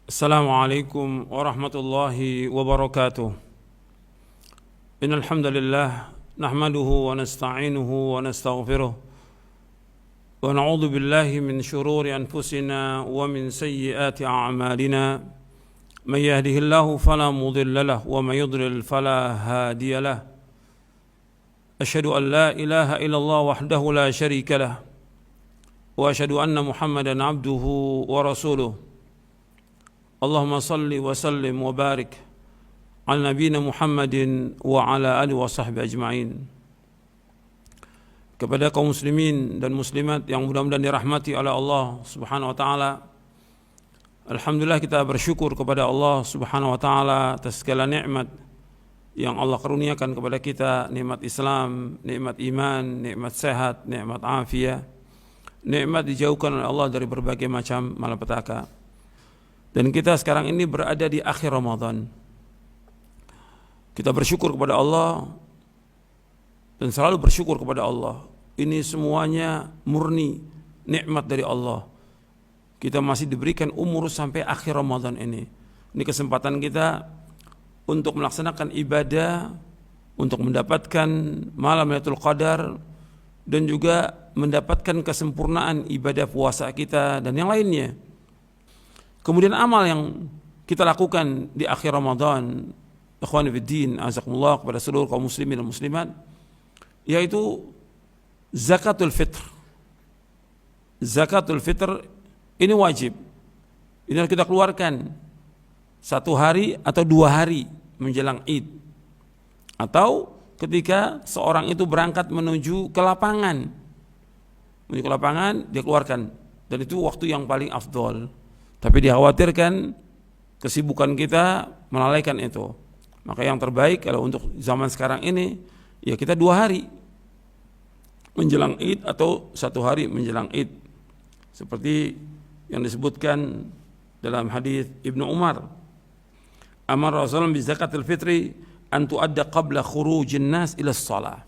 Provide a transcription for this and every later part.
Assalamualaikum warahmatullahi wabarakatuh. Innal hamdalillah nahmaduhu wa nasta'inuhu wa nastaghfiruh wa na'udzu billahi min shururi anfusina wa min sayyiati a'malina. Man yahdihillahu fala mudilla lahu wa man yudlil fala hadiya lahu. Asyhadu an la ilaha illallah wahdahu la syarika lahu wa asyhadu anna Muhammadan abduhu wa rasuluh. Allahumma salli wa sallim wa barik ala nabiyina Muhammadin wa ala alihi wa sahbihi ajma'in. Kepada kaum muslimin dan muslimat yang mudah-mudahan dirahmati oleh Allah Subhanahu wa taala. Alhamdulillah, kita bersyukur kepada Allah Subhanahu wa taala atas segala nikmat yang Allah karuniakan kepada kita, nikmat Islam, nikmat iman, nikmat sehat, nikmat afiat, nikmat dijauhkan oleh Allah dari berbagai macam malapetaka. Dan kita sekarang ini berada di akhir Ramadan. Kita bersyukur kepada Allah dan selalu bersyukur kepada Allah. Ini semuanya murni nikmat dari Allah. Kita masih diberikan umur sampai akhir Ramadan ini. Ini kesempatan kita untuk melaksanakan ibadah, untuk mendapatkan malam Lailatul Qadar, dan juga mendapatkan kesempurnaan ibadah puasa kita dan yang lainnya. Kemudian amal yang kita lakukan di akhir Ramadan, ikhwani fiddin, azakumullah, kepada seluruh kaum muslimin dan muslimat, yaitu zakatul fitr. Zakatul fitr ini wajib. Ini harus kita keluarkan 1 hari atau 2 hari menjelang Id, atau ketika seorang itu berangkat menuju ke lapangan. Menuju ke lapangan dia keluarkan, dan itu waktu yang paling afdol. Tapi dikhawatirkan kesibukan kita melalaikan itu. Maka yang terbaik kalau untuk zaman sekarang ini, ya kita 2 hari menjelang Id atau 1 hari menjelang Id. Seperti yang disebutkan dalam hadis Ibnu Umar. Amar Rasulullah bi zakatil fitri an tuadda qabla khurujin nas ila shalah.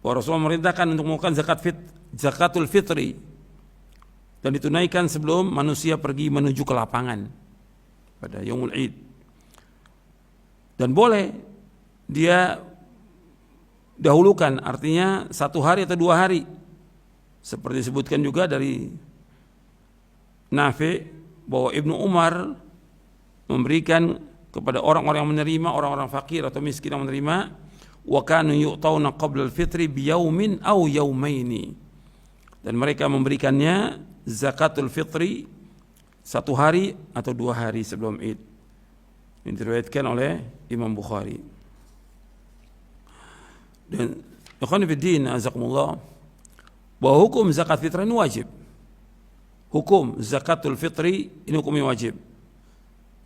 Rasulullah memerintahkan untuk melakukan zakatul fitri dan ditunaikan sebelum manusia pergi menuju ke lapangan pada Yaumul Id. Dan boleh dia dahulukan, artinya 1 hari atau 2 hari, seperti disebutkan juga dari Nafi bahwa Ibnu Umar memberikan kepada orang-orang yang menerima, orang-orang fakir atau miskin yang menerima, wa kanu yu'tauna qabla al-fitri biyaumin aw yaumaini, dan mereka memberikannya zakatul fitri 1 hari atau 2 hari sebelum Id. Ini diriwayatkan oleh Imam Bukhari. Dan ikhwan fillah azakumullah, bahwa hukum zakat fitrah ini wajib. Hukum zakatul fitri ini hukumnya wajib.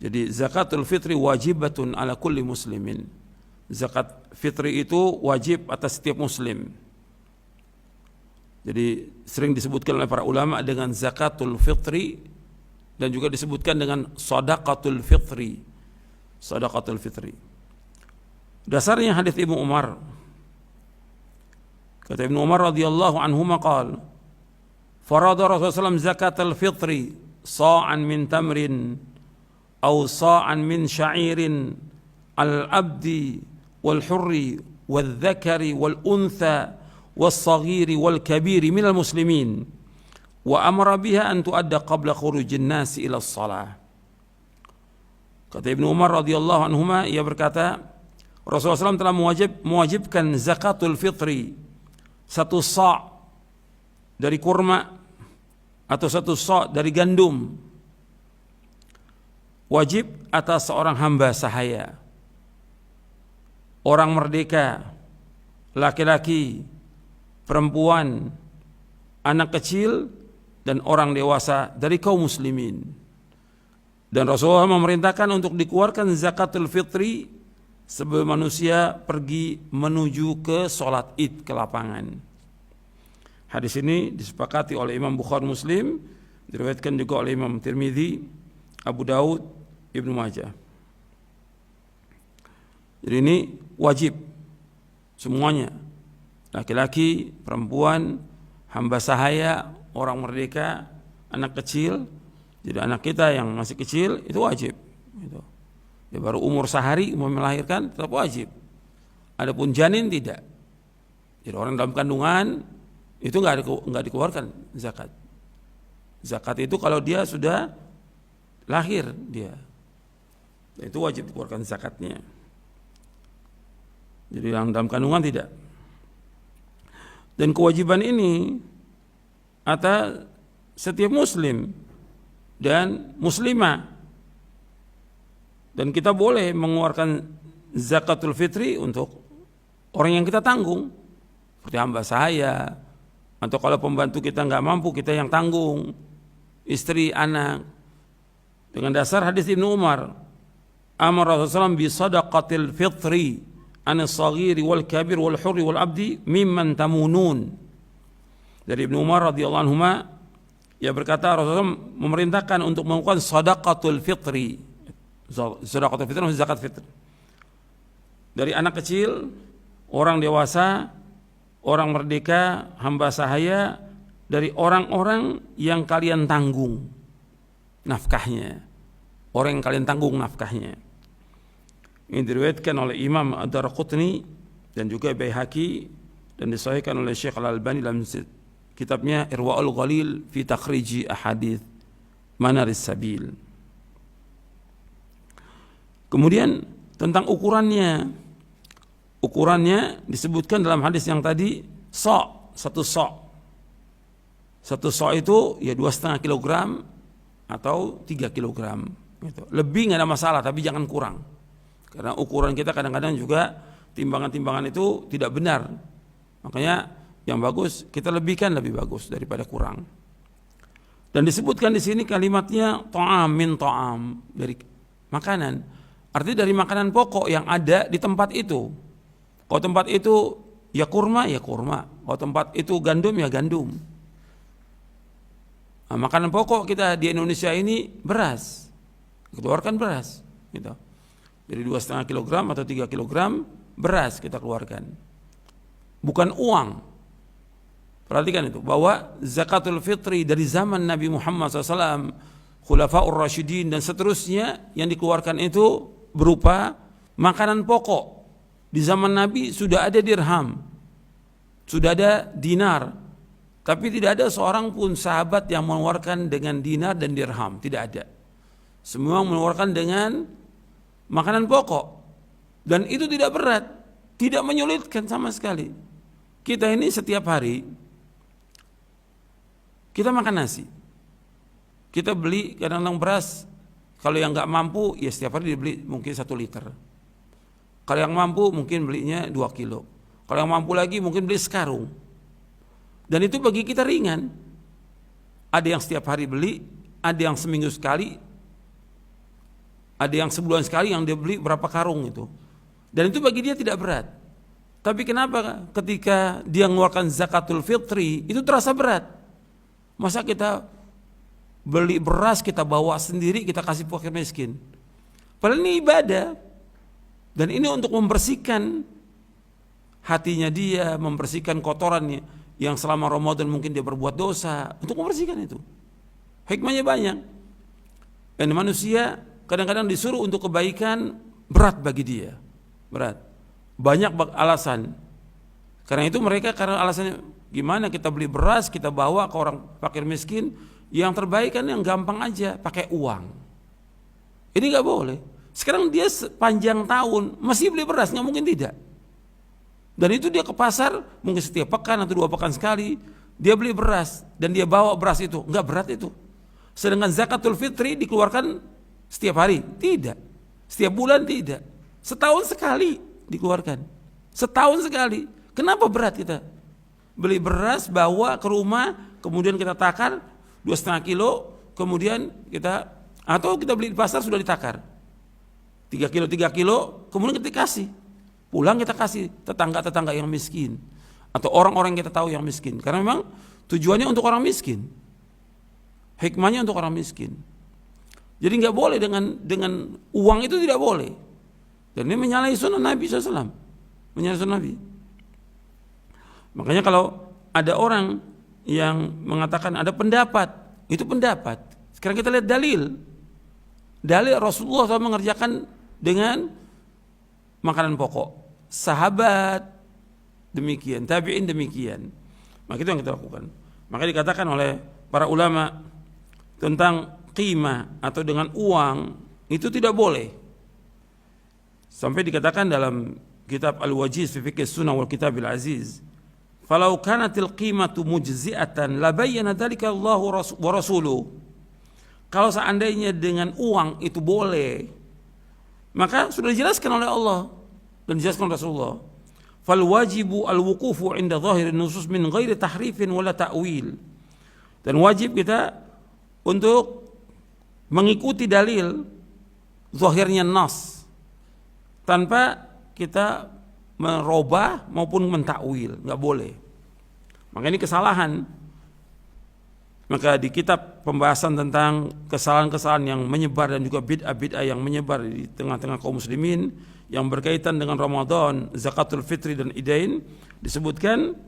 Jadi zakatul fitri wajibatun ala kulli muslimin. Zakat fitri itu wajib atas setiap muslim. Jadi sering disebutkan oleh para ulama dengan zakatul fitri, dan juga disebutkan dengan shadaqatul fitri. Shadaqatul fitri. Dasarnya hadis Ibnu Umar. Kata Ibnu Umar radhiyallahu anhu maqal, farada Rasulullah SAW zakatul fitri sa'an min tamrin aw sa'an min sya'irin al-abdi wal hurri wal dhakari wal untha والصغير والكبير من المسلمين وأمر بها أن تؤدى قبل خروج الناس إلى الصلاة. Kata Ibnu Umar radhiyallahu anhuma, ia berkata, Rasulullah SAW telah mewajibkan zakatul fitri 1 sa' dari kurma atau 1 sa' dari gandum, wajib atas seorang hamba sahaya, orang merdeka, laki-laki, perempuan, anak kecil, dan orang dewasa dari kaum muslimin. Dan Rasulullah memerintahkan untuk dikeluarkan zakatul fitri sebelum manusia pergi menuju ke sholat Id, ke lapangan. Hadis ini disepakati oleh Imam Bukhari Muslim, diriwayatkan juga oleh Imam Tirmidzi, Abu Daud, Ibnu Majah. Jadi ini wajib semuanya, laki-laki, perempuan, hamba sahaya, orang merdeka, anak kecil, Jadi anak kita yang masih kecil itu wajib. Gitu. Dia baru umur sehari mau melahirkan tetap wajib. Adapun janin tidak. Jadi orang dalam kandungan itu nggak dikeluarkan zakat. Zakat itu kalau dia sudah lahir dia, itu wajib dikeluarkan zakatnya. Jadi yang dalam kandungan tidak. Dan kewajiban ini atas setiap muslim dan muslimah. Dan kita boleh mengeluarkan zakatul fitri untuk orang yang kita tanggung, seperti hamba saya, atau kalau pembantu kita nggak mampu kita yang tanggung, istri, anak. Dengan dasar hadis Ibnu Umar, amar Rasulullah bi sadaqatil fitri anis saghiri wal kabir wal hurri wal abdi mimman tamunun. Dari Ibnu Umar radhiyallahu anhu, ia berkata Rasulullah memerintahkan untuk melakukan sadaqatul fitri. Sadaqatul fitri maksudnya zakat fitri. Dari anak kecil, orang dewasa, orang merdeka, hamba sahaya, dari orang-orang yang kalian tanggung nafkahnya. Orang yang kalian tanggung nafkahnya. Ini diriwayatkan oleh Imam Ad-Darqutni dan juga Baihaqi dan disahihkan oleh Syekh Al-Albani dalam kitabnya Irwaul Ghalil fi takhriji ahadits Manaris Sabil. Kemudian tentang ukurannya. Ukurannya disebutkan dalam hadis yang tadi satu sok. Satu sok itu ya 2,5 kilogram atau 3 kilogram. Gitu. Lebih nggak ada masalah, tapi jangan kurang. Karena ukuran kita kadang-kadang juga timbangan-timbangan itu tidak benar. Makanya yang bagus kita lebihkan lebih bagus daripada kurang. Dan disebutkan di sini kalimatnya ta'am min ta'am, dari makanan. Artinya dari makanan pokok yang ada di tempat itu. Kalau tempat itu ya kurma, ya kurma. Kalau tempat itu gandum, ya gandum. Nah, makanan pokok kita di Indonesia ini beras. Keluarkan beras. Gitu. Jadi 2,5 kilogram atau 3 kilogram beras kita keluarkan. Bukan uang. Perhatikan itu. Bahwa zakatul fitri dari zaman Nabi Muhammad SAW, Khulafaur Rasyidin dan seterusnya yang dikeluarkan itu berupa makanan pokok. Di zaman Nabi sudah ada dirham, sudah ada dinar, tapi tidak ada seorang pun sahabat yang mengeluarkan dengan dinar dan dirham, tidak ada. Semua mengeluarkan dengan makanan pokok, dan itu tidak berat, tidak menyulitkan sama sekali. Kita ini setiap hari kita makan nasi, kita beli kadang-kadang beras. Kalau yang nggak mampu, ya setiap hari dibeli mungkin 1 liter. Kalau yang mampu mungkin belinya 2 kilo. Kalau yang mampu lagi mungkin beli sekarung. Dan itu bagi kita ringan. Ada yang setiap hari beli, ada yang seminggu sekali, ada yang sebulan sekali yang dia beli berapa karung itu. Dan itu bagi dia tidak berat. Tapi kenapa ketika dia mengeluarkan zakatul fitri itu terasa berat? Masa kita beli beras kita bawa sendiri kita kasih fakir miskin? Padahal ini ibadah. Dan ini untuk membersihkan hatinya dia, membersihkan kotorannya yang selama Ramadan mungkin dia berbuat dosa, untuk membersihkan itu. Hikmahnya banyak. Dan manusia kadang-kadang disuruh untuk kebaikan berat bagi dia. Berat. Banyak alasan. Karena itu mereka karena alasannya gimana kita beli beras, kita bawa ke orang fakir miskin, yang terbaik kan yang gampang aja, pakai uang. Ini gak boleh. Sekarang dia sepanjang tahun masih beli beras, nggak mungkin tidak. Dan itu dia ke pasar mungkin setiap pekan atau 2 pekan sekali dia beli beras dan dia bawa beras itu, nggak berat itu. Sedangkan zakatul fitri dikeluarkan setiap hari, tidak. Setiap bulan tidak. Setahun sekali dikeluarkan. Setahun sekali. Kenapa berat kita? Beli beras bawa ke rumah, kemudian kita takar 2,5 kilo, kemudian kita atau kita beli di pasar sudah ditakar. 3 kilo, kemudian kita kasih. Pulang kita kasih tetangga-tetangga yang miskin. Atau orang-orang yang kita tahu yang miskin. Karena memang tujuannya untuk orang miskin. Hikmahnya untuk orang miskin. Jadi nggak boleh dengan uang itu tidak boleh. Dan ini menyalahi sunnah Nabi SAW. Menyalahi sunnah Nabi. Makanya kalau ada orang yang mengatakan ada pendapat, itu pendapat. Sekarang kita lihat dalil. Dalil Rasulullah SAW mengerjakan dengan makanan pokok. Sahabat demikian, tabi'in demikian. Maka itu yang kita lakukan. Maka dikatakan oleh para ulama tentang qimah atau dengan uang itu tidak boleh. Sampai dikatakan dalam kitab Al-Wajiz fi Fiqh Sunnah wal Kitabil Aziz, "Falau kanatil qimatu mujzi'atan la bayyana dzalika Allahu wa rasuluhu." Kalau seandainya dengan uang itu boleh, maka sudah dijelaskan oleh Allah dan dijelaskan oleh Rasulullah. Fal wajibu al-wuqufu 'inda zahirin nusus min ghairi tahrifin wala ta'wil. Dan wajib kita untuk mengikuti dalil zahirnya nas tanpa kita merubah maupun mentakwil, enggak boleh. Maka ini kesalahan. Maka di kitab pembahasan tentang kesalahan-kesalahan yang menyebar dan juga bid'ah-bid'ah yang menyebar di tengah-tengah kaum muslimin yang berkaitan dengan Ramadan, zakatul fitri dan idain, disebutkan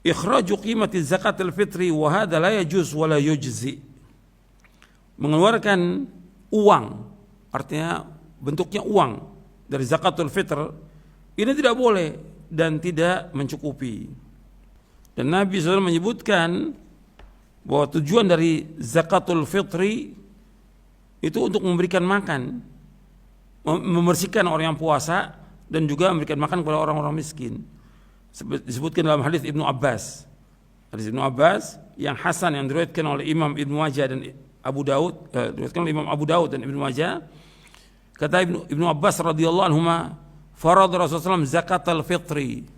ikhraju qimati zakatul fitri wa hadha la yajuz wa la yujzi. Mengeluarkan uang, artinya bentuknya uang dari zakatul fitr, ini tidak boleh dan tidak mencukupi. Dan Nabi SAW menyebutkan bahwa tujuan dari zakatul fitri itu untuk memberikan makan, membersihkan orang yang puasa dan juga memberikan makan kepada orang-orang miskin. Disebutkan dalam hadis Ibnu Abbas. Hadis Ibnu Abbas yang hasan yang diriwayatkan oleh Imam Ibnu Majah dan Abu Daud, diriwayatkan oleh Imam Abu Daud dan Ibnu Majah. Kata Ibnu Abbas radhiyallahu anhuma, "Farad Rasulullah SAW zakatul fitri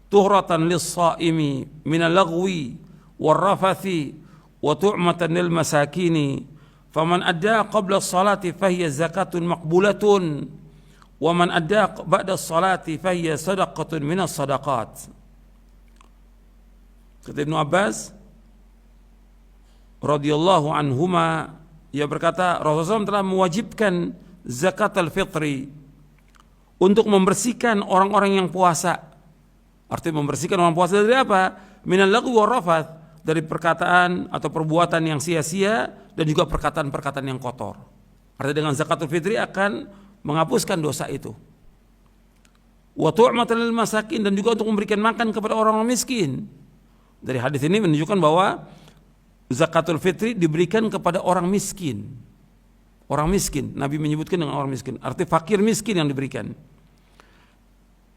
tuhratan lis-shaimi min al-laghwi war-rafathi wa tu'matan lil masakini faman adda qabla as-salati fahiya zakatun maqbulatun wa man adda ba'da as-salati fahiya sadaqatun min as-sadaqat." Kata Ibnu Abbas radhiyallahu anhuma, ia berkata Rasulullah SAW telah mewajibkan zakat al-fitri untuk membersihkan orang-orang yang puasa. Artinya membersihkan orang puasa dari apa? Minal lagwi war rafath, dari perkataan atau perbuatan yang sia-sia dan juga perkataan-perkataan yang kotor. Artinya dengan zakatul fitri akan menghapuskan dosa itu. Wa tu'matan lil masakin, dan juga untuk memberikan makan kepada orang-orang miskin. Dari hadis ini menunjukkan bahwa zakatul fitri diberikan kepada orang miskin. Orang miskin, Nabi menyebutkan dengan orang miskin, arti fakir miskin yang diberikan.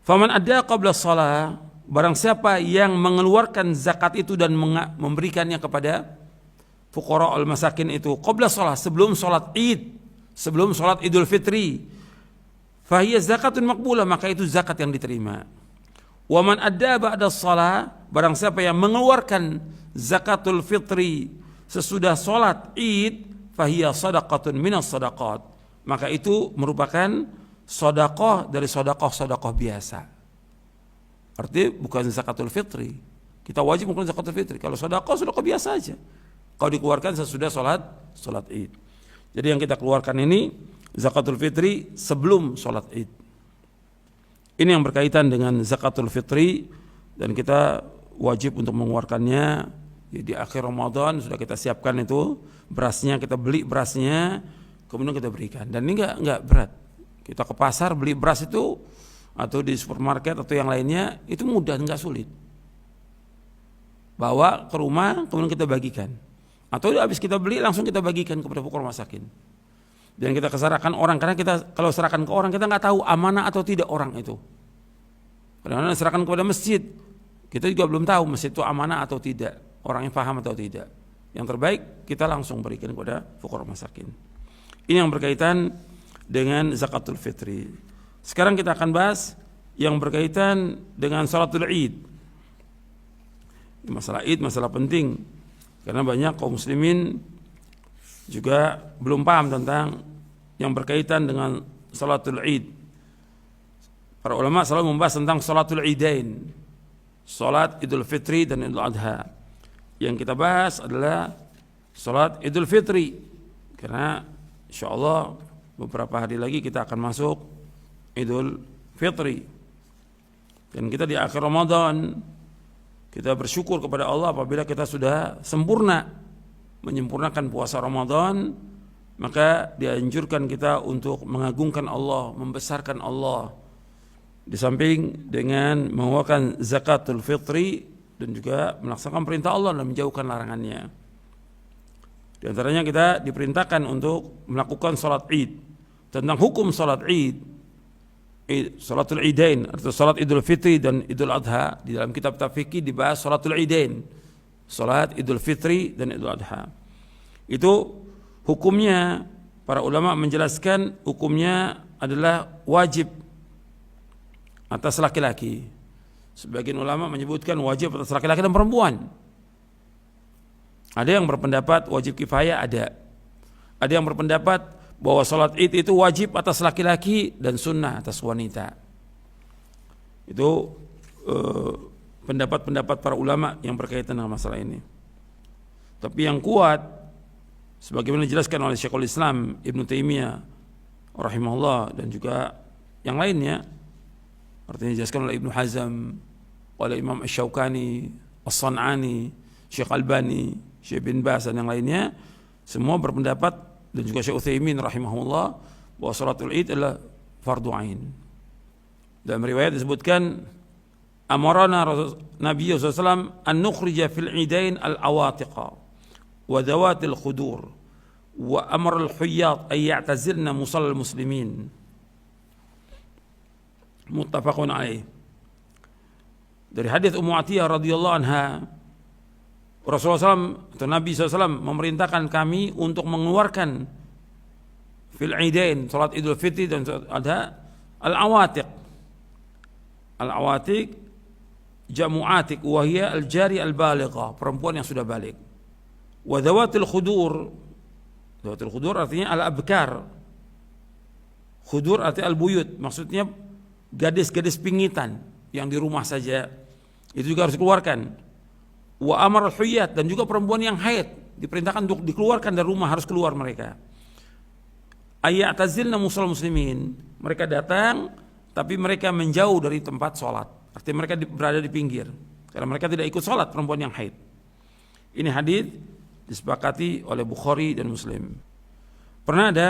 Faman adda qabla shalah, barang siapa yang mengeluarkan zakat itu dan memberikannya kepada fuqara al-masakin itu qabla shalah, sebelum salat Id, sebelum salat Idul Fitri, fahiya zakatun maqbulah, maka itu zakat yang diterima. Wa man adda ba'da shalah, barang siapa yang mengeluarkan zakatul fitri sesudah salat Id, fahiya sadaqatun minas sadaqat, maka itu merupakan sedekah dari sedekah-sedekah biasa. Artinya bukan zakatul fitri. Kita wajib mengeluarkan zakatul fitri. Kalau sedekah biasa aja. Kalau dikeluarkan sesudah salat Id. Jadi yang kita keluarkan ini zakatul fitri sebelum salat Id. Ini yang berkaitan dengan zakatul fitri, dan kita wajib untuk mengeluarkannya. Di akhir Ramadan sudah kita siapkan itu berasnya, kita beli berasnya, kemudian kita berikan. Dan ini enggak berat. Kita ke pasar beli beras itu atau di supermarket atau yang lainnya, itu mudah, enggak sulit. Bawa ke rumah kemudian kita bagikan. Atau habis kita beli langsung kita bagikan kepada fuqara masakin. Dan kita serahkan orang, karena kita kalau serahkan ke orang kita enggak tahu amanah atau tidak orang itu. Kadang-kadang serahkan kepada masjid, kita juga belum tahu masjid itu amanah atau tidak, orang yang paham atau tidak. Yang terbaik kita langsung berikan kepada fuqara masakin. Ini yang berkaitan dengan zakatul fitri. Sekarang kita akan bahas yang berkaitan dengan salatul Id. Masalah Id masalah penting, karena banyak kaum muslimin juga belum paham tentang yang berkaitan dengan salatul Id. Para ulama selalu membahas tentang salatul Idain, salat Idul Fitri dan Idul Adha. Yang kita bahas adalah salat Idul Fitri, karena insyaallah beberapa hari lagi kita akan masuk Idul Fitri. Dan kita di akhir Ramadan, kita bersyukur kepada Allah apabila kita sudah sempurna menyempurnakan puasa Ramadan, maka dianjurkan kita untuk mengagungkan Allah, membesarkan Allah. Di samping dengan mengeluarkan zakatul fitri dan juga melaksanakan perintah Allah dan menjauhkan larangannya. Di antaranya kita diperintahkan untuk melakukan salat Id. Tentang hukum salat Id, salatul Idain atau salat Idul Fitri dan Idul Adha, di dalam kitab fikih dibahas salatul Idain, salat Idul Fitri dan Idul Adha. Itu hukumnya, para ulama menjelaskan hukumnya adalah wajib atas laki-laki. Sebagian ulama menyebutkan wajib atas laki-laki dan perempuan. Ada yang berpendapat wajib kifayah, ada yang berpendapat bahwa salat Id itu wajib atas laki-laki dan sunnah atas wanita. Itu pendapat-pendapat para ulama yang berkaitan dengan masalah ini. Tapi yang kuat, sebagaimana dijelaskan oleh Syekhul Islam Ibnu Taimiyah rahimahullah dan juga yang lainnya, artinya dijelaskan oleh Ibnu Hazm, oleh Imam Asy-Syaukani, As-San'ani, Syekh Albani, Syekh bin Baz dan yang lainnya, semua berpendapat, dan juga Syekh Utsaimin rahimahullah, bahwa salatul Id adalah fardu ain. Dalam riwayat disebutkan, amarana Nabi sallallahu alaihi wasallam an nukhrija fil idain al-awatiqa wa dhawatil khudur wa amara al-huyyat ay ya'tazilna musallal muslimin. Muttafaqun alaih. Dari hadis Ummu Atiyah radhiyallahu anha, Rasulullah SAW atau Nabi SAW memerintahkan kami untuk mengeluarkan fil idain, salat Idul Fitri dan ada al-awatiq. Al-awatiq jamu atik wa hiya al-jari al-baligha, perempuan yang sudah balik. Wa dhawatil khudur, dhawatil khudur artinya al-abkar. Khudur artinya al-buyut, maksudnya gadis-gadis pingitan yang di rumah saja, itu juga harus dikeluarkan. Wa amar al-huyyat, dan juga perempuan yang haid diperintahkan untuk dikeluarkan dari rumah, harus keluar mereka. Ayatazilna musal muslimin, mereka datang tapi mereka menjauh dari tempat sholat, artinya mereka berada di pinggir karena mereka tidak ikut sholat, perempuan yang haid. Ini hadis disepakati oleh Bukhari dan Muslim. Pernah ada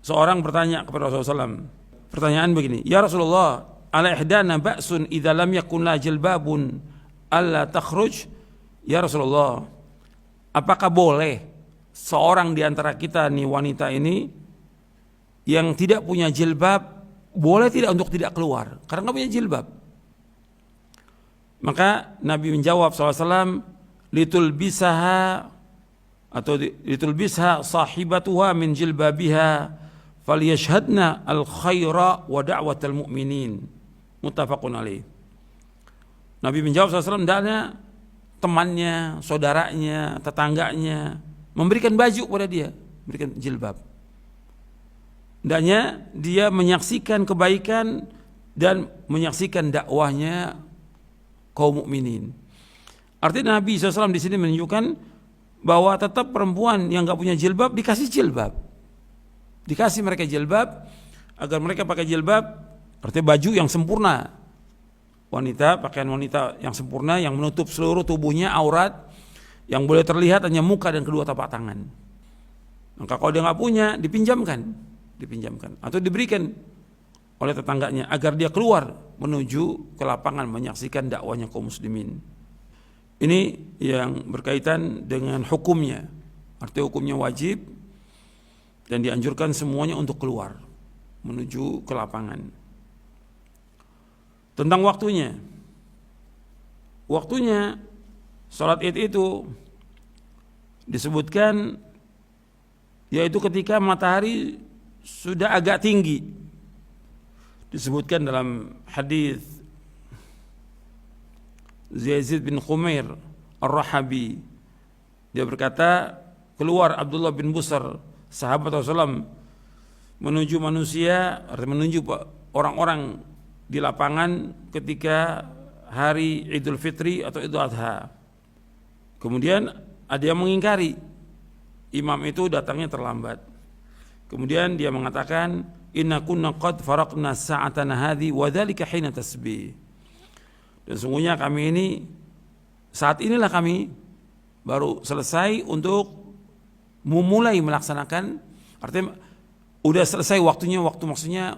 seorang bertanya kepada Rasulullah SAW, pertanyaan begini, ya Rasulullah, ala ihdana ba'sun idza lam yakun la jilbabun alla takhruj. Ya Rasulullah, apakah boleh seorang di antara kita nih, wanita ini yang tidak punya jilbab, boleh tidak untuk tidak keluar karena nggak punya jilbab? Maka Nabi menjawab SAW, litulbisaha atau litulbisha sahibatuha min jilbabiha falyashhadna al khaira wa da'watal mu'minin. Muttafaqun alaih. Nabi menjawab SAW, hendaknya temannya, saudaranya, tetangganya memberikan baju kepada dia, memberikan jilbab. Hendaknya dia menyaksikan kebaikan dan menyaksikan dakwahnya kaum mukminin. Artinya Nabi SAW di sini menunjukkan bahwa tetap perempuan yang nggak punya jilbab dikasih jilbab, dikasih mereka jilbab agar mereka pakai jilbab, artinya baju yang sempurna. Wanita, pakaian wanita yang sempurna yang menutup seluruh tubuhnya, aurat, yang boleh terlihat hanya muka dan kedua tapak tangan. Maka kalau dia nggak punya, dipinjamkan atau diberikan oleh tetangganya agar dia keluar menuju ke lapangan menyaksikan dakwahnya kaum muslimin. Ini yang berkaitan dengan hukumnya, artinya hukumnya wajib dan dianjurkan semuanya untuk keluar menuju ke lapangan. Tentang waktunya salat Id itu disebutkan yaitu ketika matahari sudah agak tinggi. Disebutkan dalam hadis Yazid bin Khumair Ar-Rahabi, dia berkata, keluar Abdullah bin Busar, sahabat Rasulullah, menuju manusia, artinya menuju orang-orang di lapangan ketika hari Idul Fitri atau Idul Adha. Kemudian ada yang mengingkari, imam itu datangnya terlambat. Kemudian dia mengatakan, inna kunna qad faraqna sa'atana hadhi wa dzalika hina tasbih. Dan sungguhnya kami ini saat inilah kami baru selesai untuk memulai melaksanakan, artinya udah selesai waktunya, maksudnya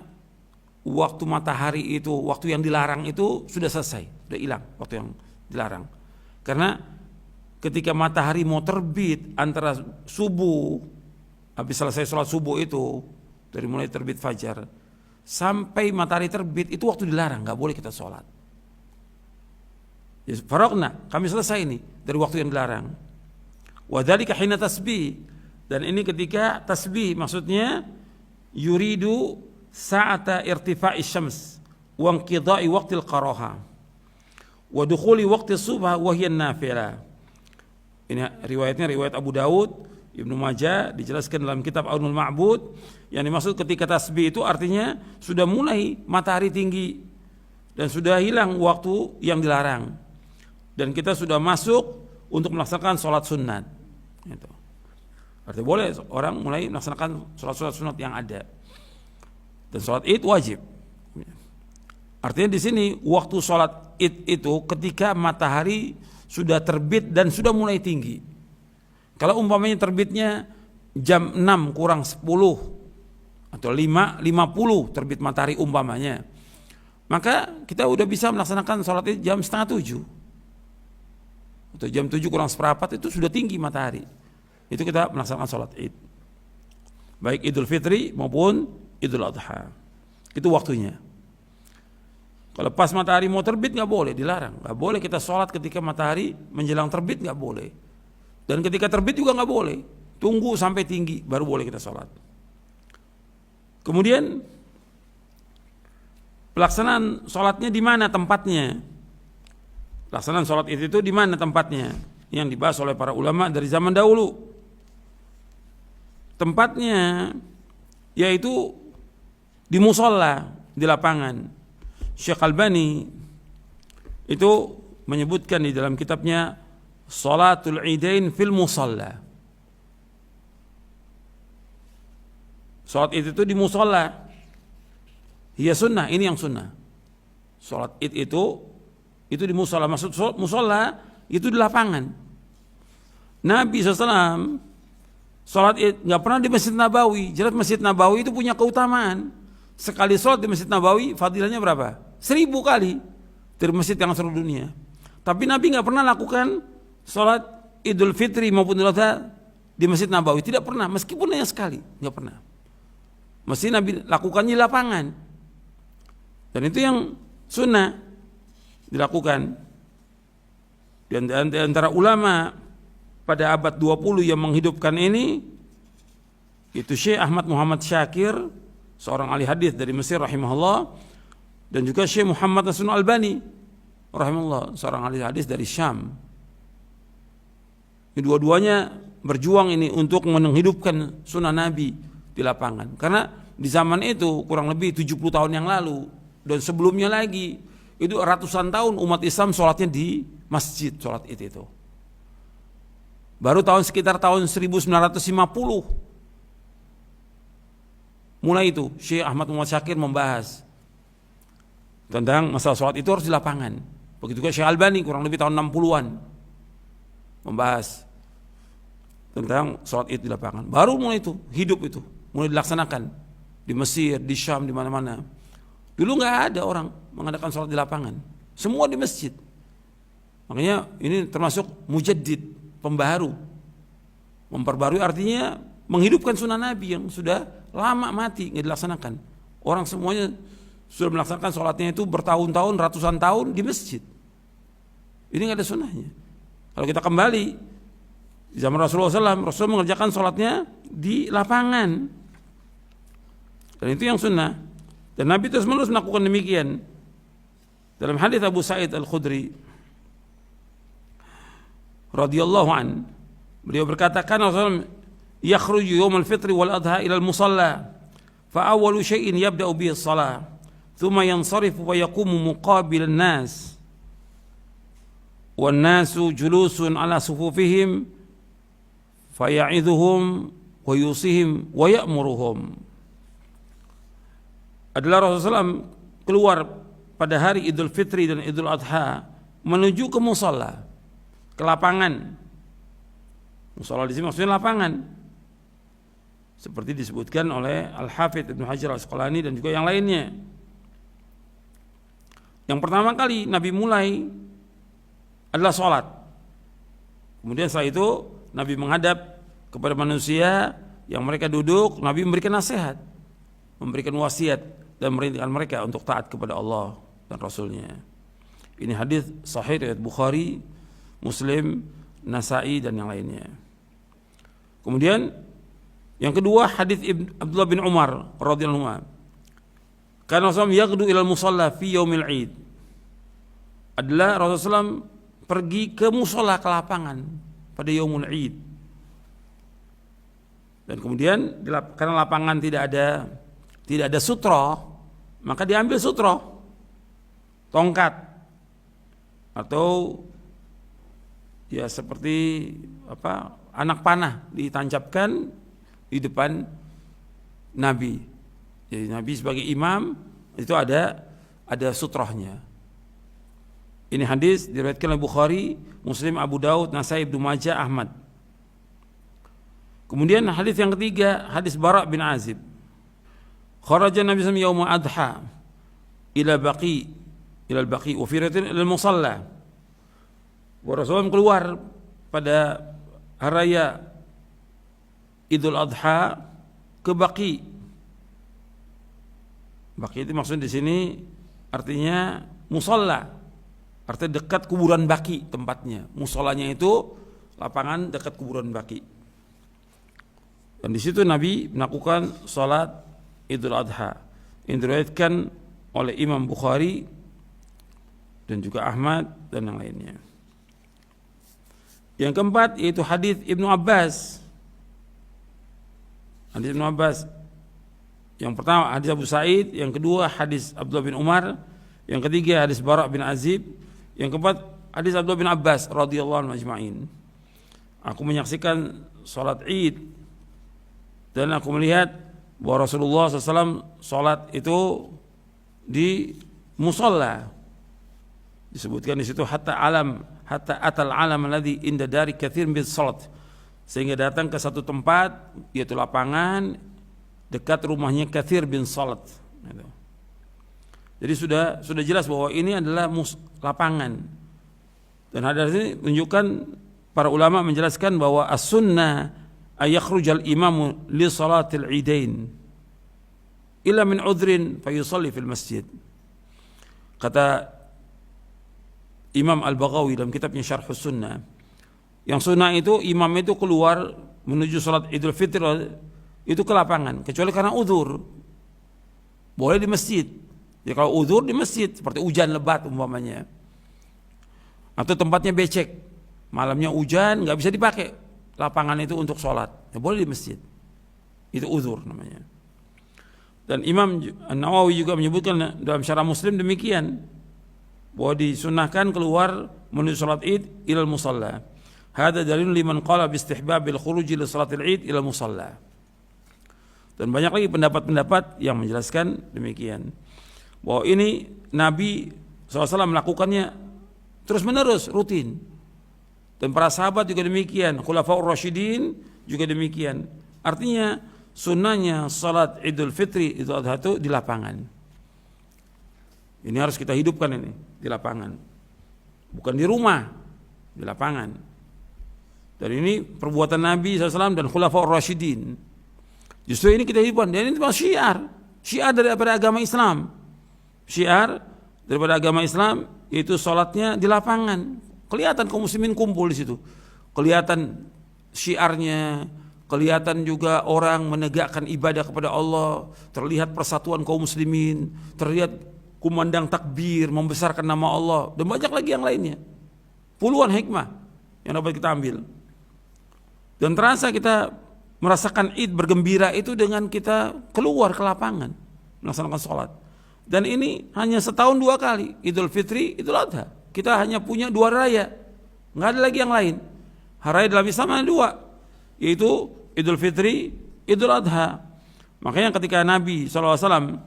waktu matahari itu, waktu yang dilarang itu sudah selesai, sudah hilang waktu yang dilarang. Karena ketika matahari mau terbit antara subuh, habis selesai sholat subuh itu, dari mulai terbit fajar sampai matahari terbit, itu waktu dilarang, nggak boleh kita sholat. Ya, faragna, kami selesai ini dari waktu yang dilarang. Wa dzalika hina tasbih, dan ini ketika tasbih, maksudnya yuridu sa'ata irtifa'is syams wa inqidha'i waqtil qaraha wa dukhuli waqtis subha wa hiya nafilah. Ini riwayatnya riwayat Abu Daud, Ibnu Majah, dijelaskan dalam kitab Aunul Ma'bud. Yang dimaksud ketika tasbih itu artinya sudah mulai matahari tinggi dan sudah hilang waktu yang dilarang, dan kita sudah masuk untuk melaksanakan sholat sunat. Gitu. Artinya boleh orang mulai melaksanakan sholat sunat yang ada. Dan sholat id wajib. Artinya di sini waktu sholat id itu ketika matahari sudah terbit dan sudah mulai tinggi. Kalau umpamanya terbitnya jam 6 kurang 10 atau 5.50 terbit matahari umpamanya, maka kita udah bisa melaksanakan sholat id jam setengah 7 atau jam 7 kurang seperempat, itu sudah tinggi matahari. Itu kita melaksanakan sholat id, baik Idul Fitri maupun Idul Adha. Itu waktunya. Kalau pas matahari mau terbit nggak boleh, dilarang. Nggak boleh kita sholat ketika matahari menjelang terbit, nggak boleh. Dan ketika terbit juga nggak boleh. Tunggu sampai tinggi baru boleh kita sholat. Kemudian pelaksanaan sholatnya di mana tempatnya? Pelaksanaan sholat itu di mana tempatnya? Yang dibahas oleh para ulama dari zaman dahulu. Tempatnya yaitu di musola, di lapangan. Syekh Albani itu menyebutkan di dalam kitabnya Salatul Idain fil Musalla. Salat id itu di musola. Iya sunnah, ini yang sunnah. Salat id itu di musola. Maksud musola itu di lapangan. Nabi SAW salat id nggak pernah di Masjid Nabawi. Jelas Masjid Nabawi itu punya keutamaan. Sekali salat di Masjid Nabawi fadilahnya berapa? 1000 kali dari masjid yang seluruh dunia. Tapi Nabi nggak pernah lakukan salat Idul Fitri maupun Idul Adha di Masjid Nabawi. Tidak pernah, meskipun hanya sekali, nggak pernah. Mesti Nabi lakukannya di lapangan. Dan itu yang sunnah dilakukan. Dan di antara ulama pada abad 20 yang menghidupkan ini itu Syekh Ahmad Muhammad Syakir, seorang ahli hadis dari Mesir rahimahullah, dan juga Syekh Muhammad Nasrul Albani rahimahullah, seorang ahli hadis dari Syam. Dua-duanya berjuang ini untuk menghidupkan sunnah Nabi di lapangan. Karena di zaman itu kurang lebih 70 tahun yang lalu dan sebelumnya lagi itu ratusan tahun umat Islam sholatnya di masjid, sholat itu. Baru sekitar tahun 1950 mulai itu Syekh Ahmad Muhammad Syakir membahas tentang masalah sholat itu harus di lapangan. Begitu juga Syekh Albani kurang lebih tahun 60-an membahas tentang sholat id di lapangan. Baru mulai itu hidup, itu mulai dilaksanakan di Mesir, di Syam, di mana-mana. Dulu nggak ada orang mengadakan sholat di lapangan, semua di masjid. Makanya ini termasuk mujaddid, pembaharu. Memperbarui artinya menghidupkan sunnah Nabi yang sudah lama mati nggak dilaksanakan. Orang semuanya sudah melaksanakan sholatnya itu bertahun-tahun, ratusan tahun di masjid. Ini nggak ada sunnahnya. Kalau kita kembali di zaman Rasulullah SAW, Rasul mengerjakan sholatnya di lapangan. Dan itu yang sunnah. Dan Nabi terus menerus melakukan demikian. Dalam hadis Abu Sa'id Al-Khudri radhiyallahu an, beliau berkata, "Kana Rasulullah yakhruju yawm al-fitr wal adha ila al-musalla, fa awwalu shay'in yabda'u bihi as-salah, thumma yansarifu wa yaqumu muqabil an-nas, wan nasu julusun ala sufufihim, fa ya'idhuhum wa yusihim wa ya'muruhum." Adalah Rasulullah SAW keluar pada hari Idul Fitri dan Idul Adha menuju ke musalla, ke lapangan, Musola di sini maksudnya lapangan. Seperti disebutkan oleh Al-Hafidz Ibnu Hajar Al-Asqalani dan juga yang lainnya. Yang pertama kali Nabi mulai adalah sholat. Kemudian setelah itu Nabi menghadap kepada manusia yang mereka duduk, Nabi memberikan nasihat, memberikan wasiat dan merintahkan mereka untuk taat kepada Allah dan Rasulnya. Ini hadis sahih riwayat Bukhari, Muslim, Nasa'i dan yang lainnya. Kemudian yang kedua hadis Abdullah bin Umar radhiyallahu anhu. Karena Rasulullah yaghdu ilal musalla fi yaumil Id. Adalah Rasulullah pergi ke musalla, ke lapangan pada yaumul Id. Dan kemudian karena lapangan tidak ada sutra, maka diambil sutra, tongkat atau ya seperti anak panah ditancapkan di depan Nabi. Jadi Nabi sebagai imam itu ada sutrohnya. Ini hadis diriwayatkan oleh Bukhari, Muslim, Abu Daud, Nasai, Ibnu Majah, Ahmad. Kemudian hadis yang ketiga, hadis Bara bin Azib. Kharaja Nabi sallallahu alaihi wasallam yaum adha ila al-baqi wa fi riwayatin ila al-musalla. Rasulullah keluar pada hari raya Idul Adha ke Baqi. Baqi itu maksudnya di sini artinya musalla, artinya dekat kuburan Baqi tempatnya. Musallanya itu lapangan dekat kuburan Baqi. Dan di situ Nabi melakukan salat Idul Adha. Ini diriwayatkan oleh Imam Bukhari dan juga Ahmad dan yang lainnya. Yang keempat yaitu hadis Ibnu Abbas. Hadis Ibnu Abbas. Yang pertama hadis Abu Sa'id, yang kedua hadis Abdullah bin Umar, yang ketiga hadis Bara bin Azib, yang keempat hadis Abdullah bin Abbas radhiyallahu anhu ajma'in. Aku menyaksikan salat Id dan aku melihat bahwa Rasulullah SAW salat itu di musalla. Disebutkan di situ hatta atal alam alladhi inda dari katsir min salat, sehingga datang ke satu tempat yaitu lapangan dekat rumahnya Katsir bin Salat. Jadi sudah jelas bahwa ini adalah lapangan. Dan hadis ini menunjukkan, para ulama menjelaskan bahwa as-sunnah ay yakhrujal imamu li salatil idain illa min udhrin fayusalli fil masjid. Kata Imam Al-Baghawi dalam kitabnya Syarhus Sunnah, yang sunnah itu imam itu keluar menuju salat Idul Fitri itu ke lapangan, kecuali karena uzur. Boleh di masjid. Ya kalau uzur di masjid, seperti hujan lebat umpamanya, atau tempatnya becek, malamnya hujan nggak bisa dipakai lapangan itu untuk sholat, ya boleh di masjid. Itu uzur namanya. Dan Imam An-Nawawi juga menyebutkan dalam Syarah Muslim demikian, bahwa disunahkan keluar menuju salat Id ilal musalla. Hada dalil liman qala bi istihbabil khuruj ila salatil Id ilal musalla. Dan banyak lagi pendapat-pendapat yang menjelaskan demikian, bahwa ini Nabi SAW melakukannya terus menerus, rutin. Dan para sahabat juga demikian, Khulafaur Rasyidin juga demikian. Artinya sunnahnya salat Idul Fitri Idul Adha itu di lapangan. Ini harus kita hidupkan ini di lapangan, bukan di rumah, di lapangan. Dan ini perbuatan Nabi SAW dan Khulafaur Rasyidin. Justru ini kita hidupkan, dan ini syiar daripada agama Islam. Syiar daripada agama Islam yaitu salatnya di lapangan. Kelihatan kaum muslimin kumpul di situ. Kelihatan syiarnya, kelihatan juga orang menegakkan ibadah kepada Allah, terlihat persatuan kaum muslimin, terlihat kumandang takbir, membesarkan nama Allah, dan banyak lagi yang lainnya. Puluhan hikmah yang dapat kita ambil. Dan terasa kita merasakan Id bergembira itu dengan kita keluar ke lapangan melaksanakan sholat. Dan ini hanya setahun 2 kali, Idul Fitri, Idul Adha. Kita hanya punya 2 raya, nggak ada lagi yang lain. Hari raya dalam Islam hanya 2, yaitu Idul Fitri, Idul Adha. Makanya ketika Nabi SAW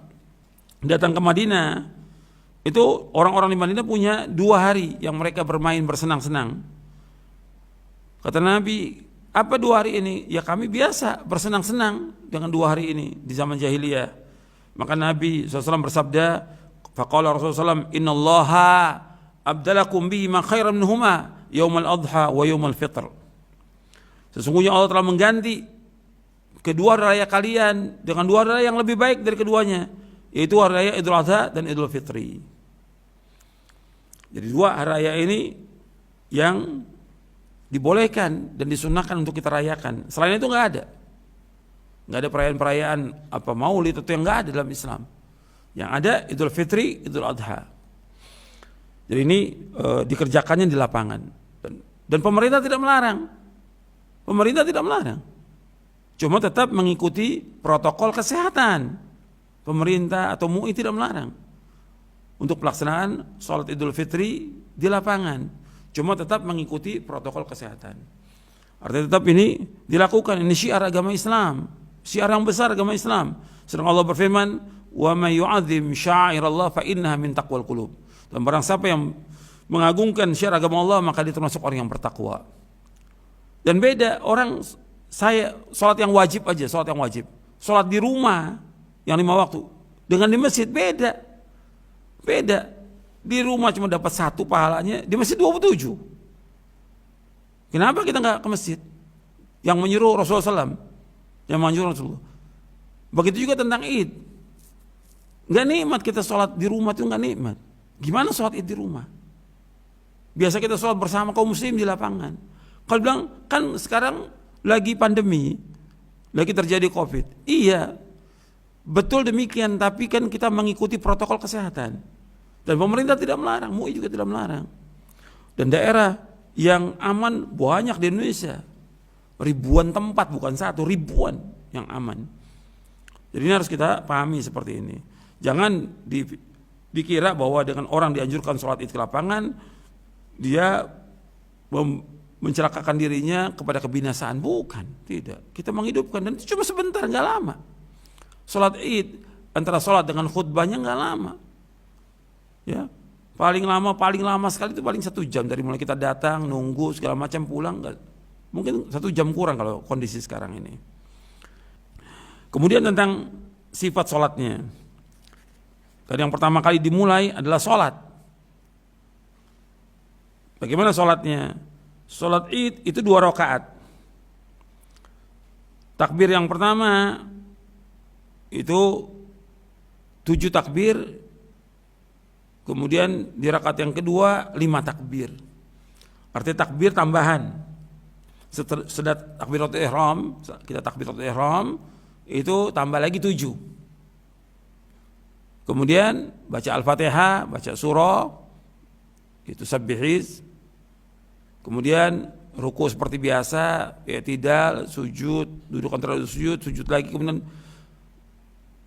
datang ke Madinah, itu orang-orang di Madinah punya 2 hari yang mereka bermain bersenang-senang. Kata Nabi, Apa 2 hari ini? Ya kami biasa bersenang-senang dengan 2 hari ini di zaman jahiliyah. Maka Nabi SAW bersabda, faqala Rasulullah SAW, innallaha abdalakum bihi ma khairan minhuma yaumal adha wa yaumal fitr. Sesungguhnya Allah telah mengganti kedua hari raya kalian dengan 2 hari raya yang lebih baik dari keduanya, yaitu hari raya Idul Adha dan Idul Fitri. Jadi 2 hari raya ini yang dibolehkan dan disunnahkan untuk kita rayakan. Selain itu nggak ada perayaan-perayaan apa Maulid atau yang nggak ada dalam Islam. Yang ada Idul Fitri, Idul Adha. Jadi ini dikerjakannya di lapangan dan pemerintah tidak melarang. Pemerintah tidak melarang. Cuma tetap mengikuti protokol kesehatan. Pemerintah atau MUI tidak melarang untuk pelaksanaan sholat Idul Fitri di lapangan. Cuma tetap mengikuti protokol kesehatan. Artinya tetap ini dilakukan. Ini syiar agama Islam, syiar yang besar agama Islam. Sedang Allah berfirman, wa may yu'azzim sya'airallah fa innaha min taqwal qulub. Dan barang siapa yang mengagungkan syiar agama Allah, maka dia termasuk orang yang bertakwa. Dan beda orang, saya sholat yang wajib aja, sholat yang wajib, sholat di rumah yang 5 waktu dengan di masjid beda. Di rumah cuma dapat 1 pahalanya, di masjid 27. Kenapa kita nggak ke masjid? Yang menyuruh Rasulullah SAW, yang menyuruh Rasulullah. Begitu juga tentang Id. Nggak nikmat kita sholat di rumah itu, nggak nikmat. Gimana sholat Id di rumah? Biasa kita sholat bersama kaum muslim di lapangan. Kalau bilang kan sekarang lagi pandemi, lagi terjadi COVID. Iya, betul demikian. Tapi kan kita mengikuti protokol kesehatan. Dan pemerintah tidak melarang, MUI juga tidak melarang. Dan daerah yang aman banyak di Indonesia. Ribuan tempat, bukan 1, ribuan yang aman. Jadi ini harus kita pahami seperti ini. Jangan dikira bahwa dengan orang dianjurkan sholat Id ke lapangan, dia mencelakakan dirinya kepada kebinasaan. Bukan, tidak. Kita menghidupkan, dan itu cuma sebentar, nggak lama. Sholat Id, antara sholat dengan khutbahnya nggak lama. Ya, paling lama sekali itu paling 1 jam dari mulai kita datang, nunggu segala macam, pulang mungkin 1 jam kurang kalau kondisi sekarang ini. Kemudian tentang sifat sholatnya. Tadi yang pertama kali dimulai adalah sholat. Bagaimana sholatnya? Sholat Id itu 2 rakaat. Takbir yang pertama itu 7 takbir. Kemudian di rakaat yang kedua 5 takbir. Artinya takbir tambahan. Setelah takbiratul ihram, kita takbiratul ihram itu tambah lagi 7. Kemudian baca Al-Fatihah, baca surah, itu sabbihis. Kemudian ruku seperti biasa, i'tidal, sujud, duduk antara sujud lagi, kemudian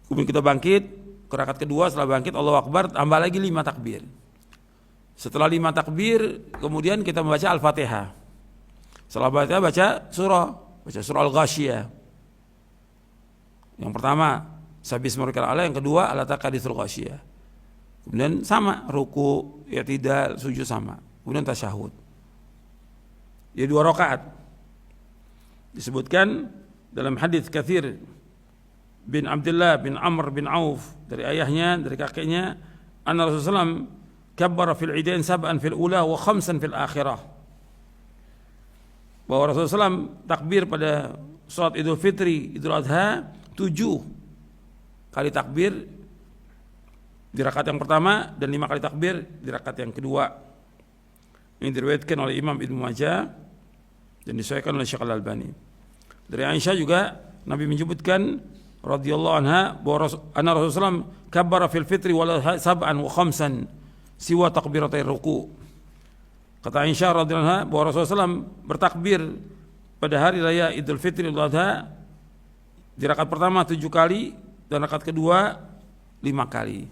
kita bangkit ke rakaat kedua. Setelah bangkit Allahu Akbar, tambah lagi 5 takbir. Setelah 5 takbir, kemudian kita membaca Al-Fatihah. Setelah baca surah Al-Ghasyiyah. Yang pertama Sabbihisma rabbikal a'la, yang kedua Alataka haditsul Ghasyiyah. Kemudian sama ruku, i'tidal, sujud sama. Kemudian tasyahud. Jadi 2 rakaat. Disebutkan dalam hadis Katsir bin Abdullah bin Amr bin Auf dari ayahnya, dari kakeknya, anna Rasulullah SAW kabbara fil idain 7 fil ula wa 5 fil akhirah. Bahwa Rasulullah SAW takbir pada salat Idul Fitri, Idul Adha 7 kali takbir di rakaat yang pertama dan 5 kali takbir di rakaat yang kedua. Ini diriwayatkan oleh Imam Ibnu Majah dan disahihkan oleh Syekh Al-Albani. Dari Aisyah juga Nabi menyebutkan radhiyallahu anha bahwa anna Rasulullah kabbara fil fitri wala 7 wa 5 siwa takbiratai ruku. Kata Aisyah radhiyallahu anha bahwa Rasulullah SAW bertakbir pada hari raya Idul Fitri Idul Adha di rakaat pertama 7 kali dan rakaat kedua 5 kali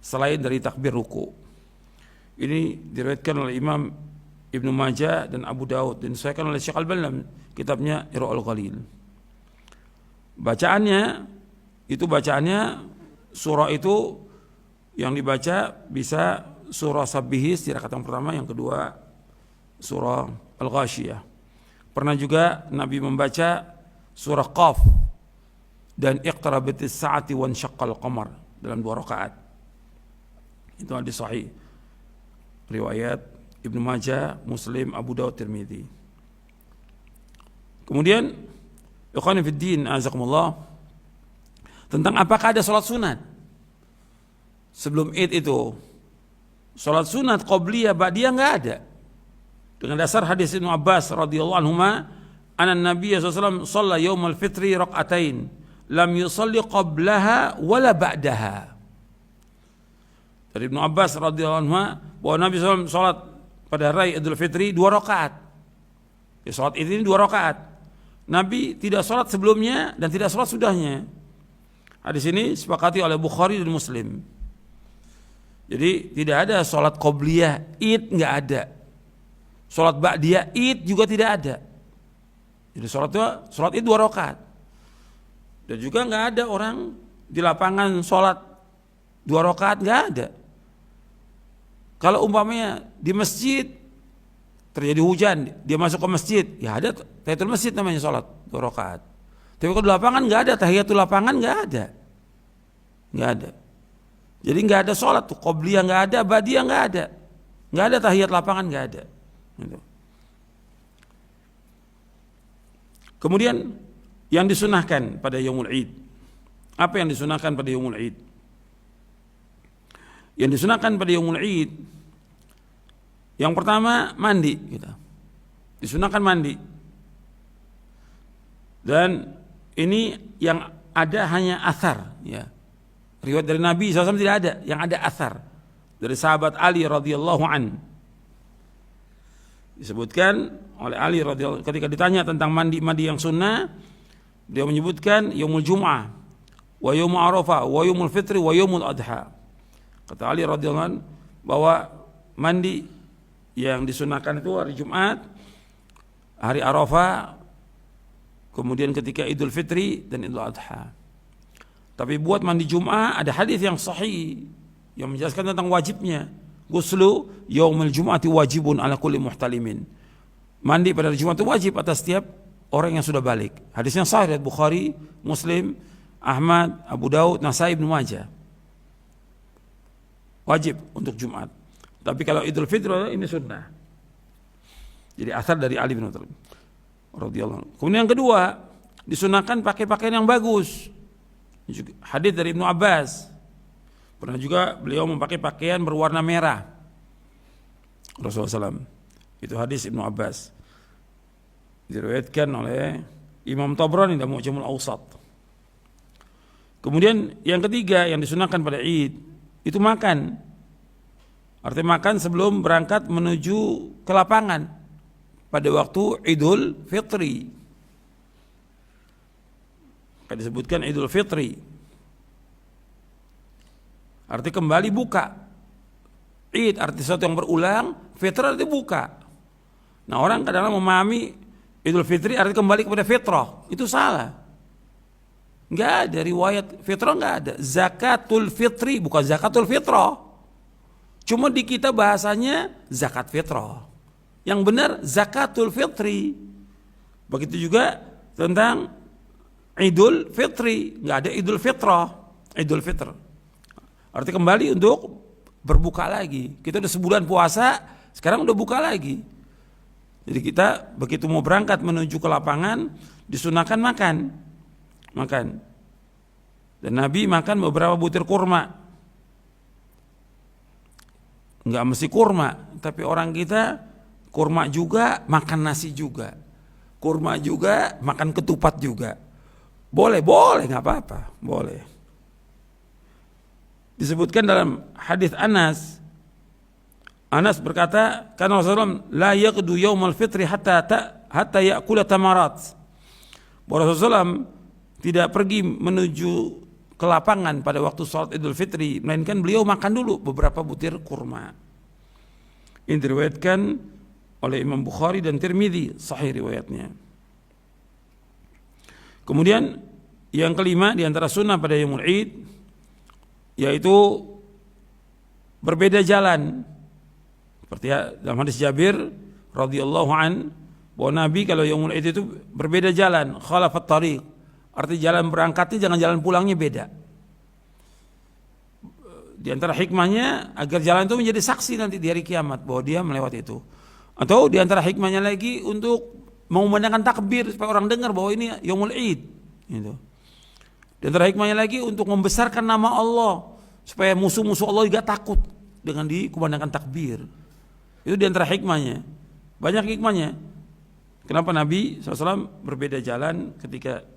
selain dari takbir ruku. Ini diriwayatkan oleh Imam Ibnu Majah dan Abu Daud dan disahihkan oleh Syekh Al-Albani dalam kitabnya Irwaul Ghalil. Bacaannya surah itu yang dibaca bisa surah Sabbihis di rakaat yang pertama, yang kedua surah Al-Ghasyiyah. Pernah juga Nabi membaca surah Qaf dan iqtarabatis saati wan syaqqal qamar dalam 2 rakaat. Itu hadis sahih. Riwayat Ibnu Majah, Muslim, Abu Dawud, Tirmidzi. Kemudian ikhwan fiddin azakumullah, tentang apakah ada salat sunat sebelum Id itu. Salat sunat qabliyah ba'diyah enggak ada. Dengan dasar hadis Ibnu Abbas radhiyallahu anhuma, anna Nabi sallallahu alaihi wasallam shalla yaumal fitri rak'atain lam yusalli qablaha wala ba'daha. Dari Ibnu Abbas radhiyallahu anhu bahwa Nabi SAW salat pada hari Idul Fitri 2 rakaat. Ya, salat ini 2 rakaat. Nabi tidak salat sebelumnya dan tidak salat sudahnya. Hadis ini disepakati oleh Bukhari dan Muslim. Jadi tidak ada salat qobliyah Id, enggak ada. Salat ba'diyah Id juga tidak ada. Jadi salat Id 2 rakaat. Dan juga enggak ada orang di lapangan salat 2 rakaat, enggak ada. Kalau umpamanya di masjid terjadi hujan, dia masuk ke masjid, ya ada tahiyatul masjid namanya salat 2 rakaat. Tapi kalau di lapangan enggak ada tahiyatul lapangan, enggak ada. Enggak ada. Jadi enggak ada salat tuh, qobliyah enggak ada, ba'diyah enggak ada. Enggak ada tahiyat lapangan, enggak ada. Gitu. Kemudian yang disunahkan pada Yaumul Id. Apa yang disunahkan pada Yaumul Id? Yang disunahkan pada Yaumul Id, yang pertama mandi, gitu. Disunahkan mandi. Dan ini yang ada hanya athar, ya. Riwayat dari Nabi SAW tidak ada, yang ada athar dari sahabat Ali radhiyallahu an. Disebutkan oleh Ali radhiyallahu ketika ditanya tentang mandi yang sunnah, dia menyebutkan yaumul jum'ah, wa yaumul arafah, wa yaumul fitri, wa yaumul adha. Kata Ali radhiyallahu an bahwa mandi yang disunahkan itu hari Jumat, hari Arafah, kemudian ketika Idul Fitri dan Idul Adha. Tapi buat mandi Jum'ah ada hadis yang sahih yang menjelaskan tentang wajibnya. Ghuslu yaumil jum'ati wajibun ala kulli muhtalimin. Mandi pada hari Jumat itu wajib atas setiap orang yang sudah balik. Hadis yang sahih dari Bukhari, Muslim, Ahmad, Abu Dawud, Nasai, Ibnu Majah. Wajib untuk Jumat. Tapi kalau Idul Fitri ini sunnah. Jadi asal dari Ali bin Abi Thalib radhiyallahu anhu. Kemudian yang kedua, disunahkan pakai pakaian yang bagus. Hadis dari Ibnu Abbas. Pernah juga beliau memakai pakaian berwarna merah. Rasulullah SAW. Itu hadis Ibnu Abbas. Diriwayatkan oleh Imam Tabrani dalam Mu'jamul Awsat. Kemudian yang ketiga yang disunahkan pada Id itu makan. Artinya makan sebelum berangkat menuju ke lapangan pada waktu Idul Fitri. Disebutkan Idul Fitri. Arti kembali buka. Id arti sesuatu yang berulang, fitrah arti buka. Nah, orang kadang-kadang memahami Idul Fitri arti kembali kepada fitrah. Itu salah. Enggak ada riwayat fitrah, enggak ada. Zakatul fitri bukan zakatul fitrah. Cuma di kita bahasanya zakat fitrah. Yang benar zakatul fitri. Begitu juga tentang Idul Fitri, enggak ada Idul Fitrah, Idul Fitr. Arti kembali untuk berbuka lagi. Kita udah sebulan puasa, sekarang udah buka lagi. Jadi kita begitu mau berangkat menuju ke lapangan, disunahkan makan. Dan Nabi makan beberapa butir kurma. Enggak mesti kurma, tapi orang kita kurma juga, makan nasi juga. Kurma juga, makan ketupat juga. Boleh, nggak apa-apa, boleh. Disebutkan dalam hadis Anas berkata, karena Rasulullah la yaqdu yaumal fitri hatta ya'kula tamarat. Rasulullah tidak pergi menuju ke lapangan pada waktu salat Idul Fitri, melainkan beliau makan dulu beberapa butir kurma. Ini diriwayatkan oleh Imam Bukhari dan Tirmidzi, sahih riwayatnya. Kemudian yang kelima di antara sunnah pada Yaumul Id yaitu berbeda jalan. Seperti dalam hadis Jabir radhiyallahu an, bahwa Nabi kalau Yaumul Id itu berbeda jalan, khalafat tariq. Arti jalan berangkatnya jangan jalan pulangnya beda. Di antara hikmahnya agar jalan itu menjadi saksi nanti di hari kiamat bahwa dia melewati itu. Atau di antara hikmahnya lagi untuk mengumandangkan takbir supaya orang dengar bahwa ini Yaumul Id. Gitu. Di antara hikmahnya lagi untuk membesarkan nama Allah supaya musuh-musuh Allah juga takut dengan dikumandangkan takbir. Itu di antara hikmahnya. Banyak hikmahnya. Kenapa Nabi SAW berbeda jalan ketika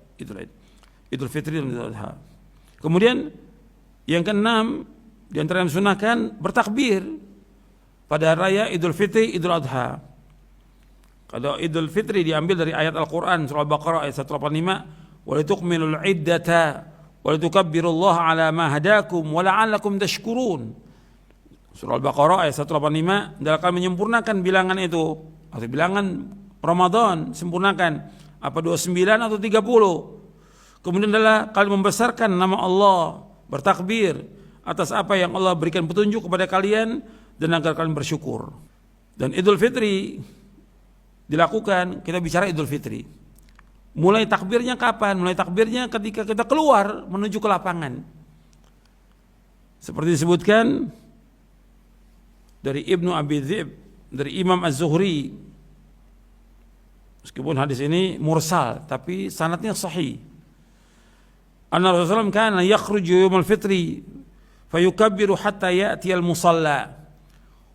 Idul Fitri dan Idul Adha. Kemudian yang keenam, di antara yang sunahkan bertakbir pada raya Idul Fitri, Idul Adha. Kalau Idul Fitri diambil dari ayat Al-Quran surah Al-Baqarah ayat 185, walitukmilul iddata walitukabbirullaha ala ma hadakum wala'allakum tashkurun. Surah Al-Baqarah ayat 185, dan akan menyempurnakan bilangan itu atau bilangan Ramadan, sempurnakan apa 29 atau 30. Kemudian adalah kalian membesarkan nama Allah, bertakbir atas apa yang Allah berikan petunjuk kepada kalian dan agar kalian bersyukur. Dan Idul Fitri dilakukan, kita bicara Idul Fitri. Mulai takbirnya kapan? Mulai takbirnya ketika kita keluar menuju ke lapangan. Seperti disebutkan dari Ibnu Abi Dzib, dari Imam Az-Zuhri. Meskipun hadis ini mursal, tapi sanadnya sahih. Anna Rasulullah kana yakhruju yawmal fitri fayukabbiru hatta ya'ti al-musalla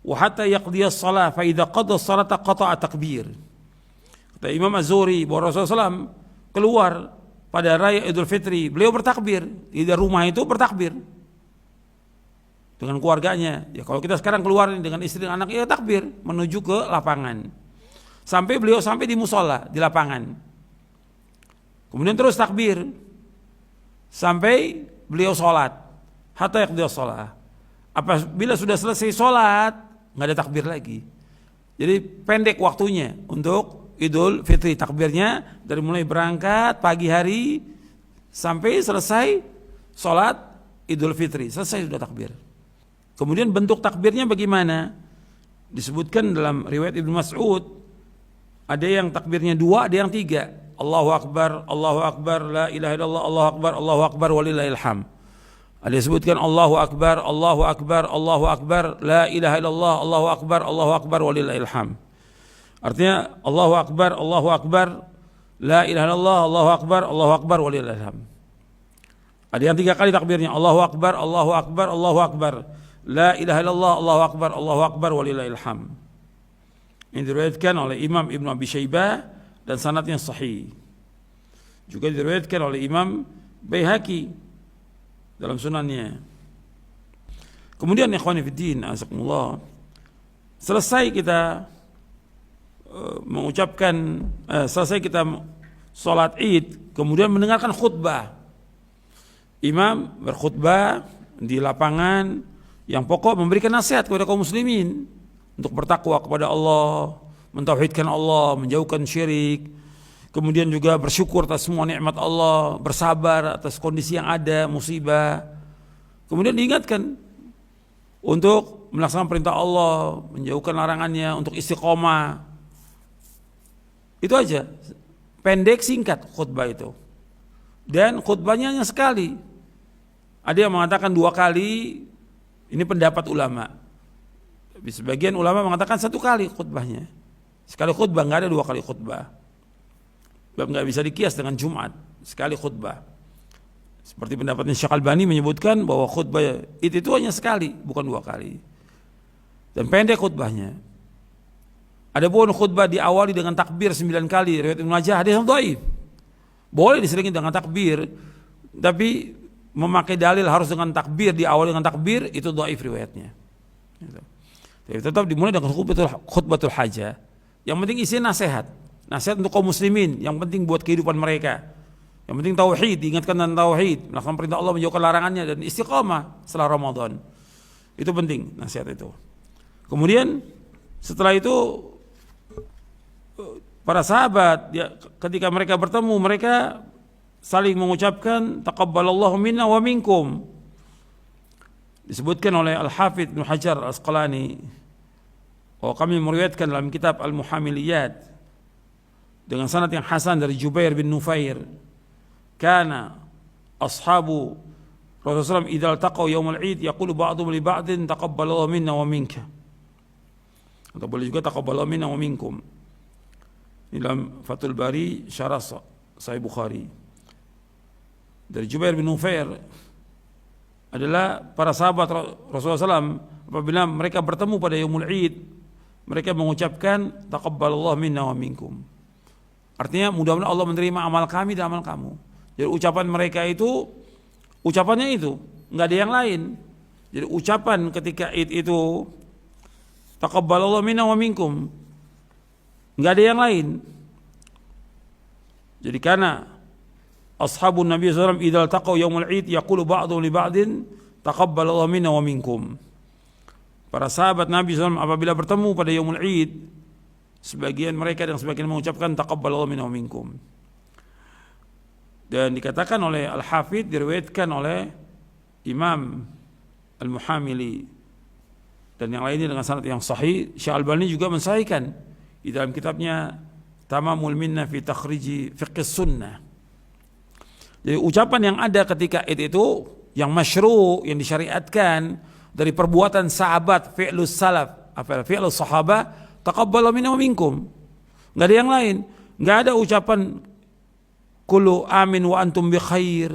wa hatta yaqdi as-salah fa idza qada as-salata qata'a takbir. Kata Imam Az-Zuhri bahwa Rasulullah SAW keluar pada raya Idul Fitri, beliau bertakbir di rumah itu, bertakbir dengan keluarganya. Ya kalau kita sekarang keluar dengan istri dan anak, ya takbir menuju ke lapangan. Sampai beliau sampai di musola, di lapangan. Kemudian terus takbir sampai beliau sholat, hatta yaqdi as-salah. Apabila sudah selesai sholat, nggak ada takbir lagi. Jadi pendek waktunya untuk Idul Fitri, takbirnya dari mulai berangkat pagi hari sampai selesai sholat Idul Fitri, selesai sudah takbir. Kemudian bentuk takbirnya bagaimana? Disebutkan dalam riwayat Ibnu Mas'ud, ada yang takbirnya 2, ada yang 3. Allahu Akbar, la ilaha illallah, Allahu Akbar, walillahil hamd. Ada disebutkan Allahu Akbar, la ilaha illallah, Allahu Akbar, walillahil hamd. Artinya Allahu Akbar, la ilaha illallah, Allahu Akbar, walillahil hamd. Ada yang 3 kali takbirnya, Allahu Akbar, la ilaha illallah, Allahu Akbar, walillahil hamd. Ini diriwayatkan oleh Imam Ibnu Abi Syaibah dan sanadnya sahih. Juga diriwayatkan oleh Imam Baihaqi dalam sunannya. Kemudian ikhwani fiddin, azakumullah, selesai kita mengucapkan, selesai kita sholat Id, kemudian mendengarkan khutbah. Imam berkhutbah di lapangan yang pokok memberikan nasihat kepada kaum muslimin untuk bertakwa kepada Allah, mentauhidkan Allah, menjauhkan syirik, kemudian juga bersyukur atas semua nikmat Allah, bersabar atas kondisi yang ada, musibah. Kemudian diingatkan untuk melaksanakan perintah Allah, menjauhkan larangannya, untuk istiqomah. Itu aja, pendek singkat khutbah itu. Dan khutbahnya hanya sekali. Ada yang mengatakan 2 kali, ini pendapat ulama. Sebagian ulama mengatakan 1 kali khutbahnya. Sekali khutbah, nggak ada 2 kali khutbah. Nggak bisa dikias dengan Jumat, sekali khutbah. Seperti pendapatnya Syekh Albani menyebutkan bahwa khutbah itu hanya sekali, bukan 2 kali. Dan pendek khutbahnya. Adapun khutbah diawali dengan takbir 9 kali, riwayat Ibnu Majah, hadis yang dhaif. Boleh diselingi dengan takbir, tapi memakai dalil harus dengan takbir, diawali dengan takbir, itu dhaif riwayatnya. Tapi tetap dimulai dengan khutbatul hajah. Yang penting isinya nasihat untuk kaum muslimin, yang penting buat kehidupan mereka. Yang penting tauhid, diingatkan tentang tauhid, melakukan perintah Allah, menjauhkan larangannya, dan istiqamah setelah Ramadan. Itu penting nasihat itu. Kemudian setelah itu para sahabat, ketika mereka bertemu, mereka saling mengucapkan taqabbalallahu minna wa minkum. Disebutkan oleh Al-Hafidz Ibnu Hajar Al-Asqalani, kami meriwayatkan dalam kitab Al-Muhamiliyat dengan sanad yang hasan dari Jubair bin Nufair, kana ashabu Rasulullah SAW idza taqaw yaumul Id yaqulu ba'dhum li ba'din taqabbalallahu minna wa minka. Atau boleh juga taqabbalallahu minna wa minkum. Dalam Fathul Bari syarah Sahih Bukhari. Dari Jubair bin Nufair adalah para sahabat Rasulullah SAW apabila mereka bertemu pada yaumul Id, mereka mengucapkan taqabbalallahu minna wa minkum. Artinya mudah-mudahan Allah menerima amal kami dan amal kamu. Jadi ucapan mereka itu, ucapannya itu, nggak ada yang lain. Jadi ucapan ketika Id itu taqabbalallahu minna wa minkum, nggak ada yang lain. Jadi karena ashabun Nabi SAW idza taqaw yaumul Id yaqulu ba'dhum li ba'din taqabbalallahu minna wa minkum. Para sahabat Nabi SAW apabila bertemu pada yaumul Id, sebagian mereka dan sebagian mengucapkan taqabbalallahu minna wa minkum. Dan dikatakan oleh Al-Hafidh, diriwayatkan oleh Imam Al-Muhamili dan yang lainnya dengan sanad yang sahih. Syekh Albani juga mensahihkan di dalam kitabnya Tamamul Minnah fi Takhriji Fiqh Sunnah. Jadi ucapan yang ada ketika itu yang masyru', yang disyariatkan dari perbuatan sahabat, fi'lus salaf, fi'lus sahabah, taqabbalallahu minna wa minkum. Enggak ada yang lain. Enggak ada ucapan kullu amin wa antum bi khair,